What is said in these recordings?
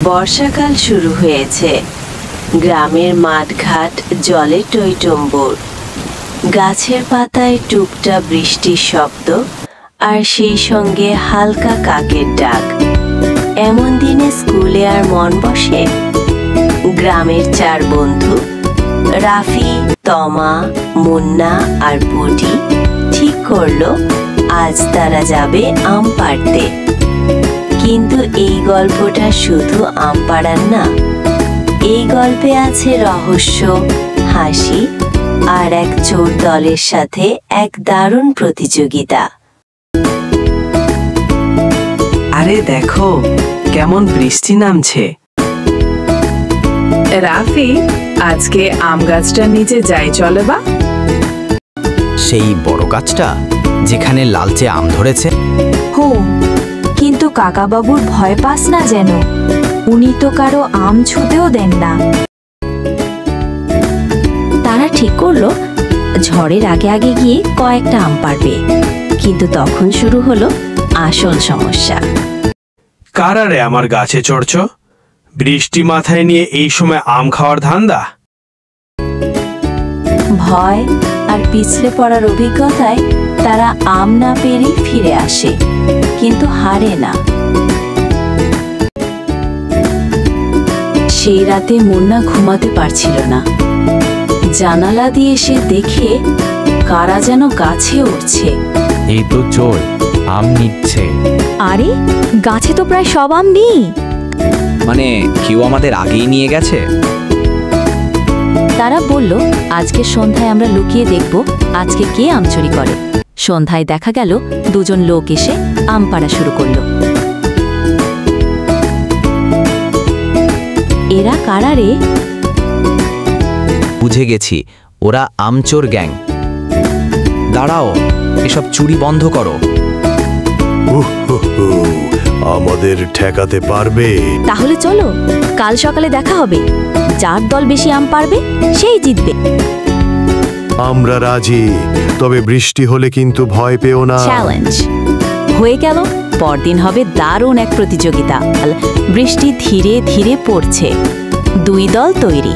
বর্ষাকাল শুরু হয়েছে। গ্রামের মাঠঘাট জলে টইটম্বুর। গাছের পাতায় টুপটা বৃষ্টির শব্দ, আর সেই সঙ্গে হালকা কাকের ডাক। এমন দিনে স্কুলে আর মন বসে? গ্রামের চার বন্ধু রাফি, তমা, মুন্না আর পুটি ঠিক করলো আজ তারা যাবে আম পাড়তে। কিন্তু এই গল্পটা শুধু আম পাড়ার না, এই গল্পে আছে রহস্য, হাসি আর এক চোর দলের সাথে এক দারুণ প্রতিযোগিতা। আরে দেখো কেমন বৃষ্টি নামছে। রাফি, আজকে আম গাছটার নিচে যাই চলে বা? সেই বড় গাছটা যেখানে লালচে আম ধরেছে? হুম, কিন্তু কাকাবাবুর ভয় পাস না যেন, উনি তো কারো আম ছুঁতেও দেন না। তারা ঠিক করলো ঝড়ের আগে আগে গিয়ে কয়েকটা আম পাড়বে। কিন্তু তখন শুরু হলো আসল সমস্যা। কারারে আমার গাছে চড়ছ? বৃষ্টি মাথায় নিয়ে এই সময় আম খাওয়ার ধান্দা? ভয় আর পিছলে পড়ার অভিজ্ঞতায় তারা আম না পেরেই ফিরে আসে, কিন্তু হারে না। সেই রাতে মুন্না ঘুমাতে পারছিল না। জানালা দিয়ে সে দেখে কারা যেন গাছে উঠছে। এই তো চোর, আম নিচ্ছে। আরে গাছে তো প্রায় সব আম নেই। মানে কেউ আমাদের আগেই নিয়ে গেছে? তারা বলল আজকে সন্ধ্যায় আমরা লুকিয়ে দেখব আজকে কে আম চুরি করে। সন্ধ্যায় দেখা গেল দুজন লোক এসে আম পাড়া শুরু করলো। এরা কারা রে? বুঝে গেছি, ওরা আমচোর গ্যাং। দাঁড়াও, এসব চুরি বন্ধ করো। আমাদের ঠেকাতে পারবে? তাহলে চলো, কাল সকালে দেখা হবে। যার দল বেশি আম পারবে সেই জিতবে। আমরা রাজি, তবে বৃষ্টি হলে কিন্তু ভয় পেও না। চ্যালেঞ্জ হয়ে গেল। পরদিন হবে দারুণ এক প্রতিযোগিতা। বৃষ্টি ধীরে ধীরে পড়ছে। দুই দল তৈরি।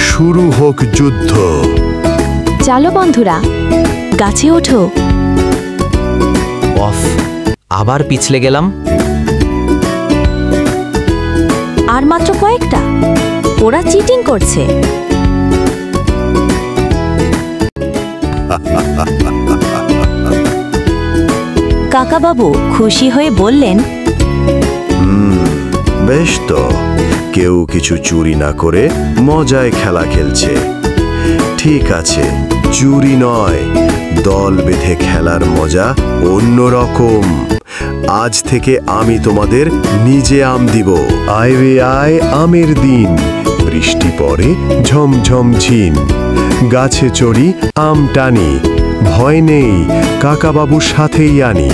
শুরু হোক যুদ্ধ। চলো বন্ধুরা, গাছে ওঠো। অফ, আবার পিছলে গেলাম। আর মাত্র কয়েকটা। ওরা চিটিং করছে। কাকাবাবু খুশি হয়ে বললেন, বেশ তো, কেউ কিছু চুরি না করে মজায় খেলা খেলছে। ঠিক আছে, চুরি নয়, দল বেঁধে খেলার মজা অন্যরকম। আজ থেকে আমি তোমাদের নিজে আম দিব। আয় রে আয় আমের দিন, বৃষ্টি পড়ে ঝমঝম ঝিন। গাছে চড়ি আম টানি, ভয় নেই কাকাবাবুর সাথেই আনি।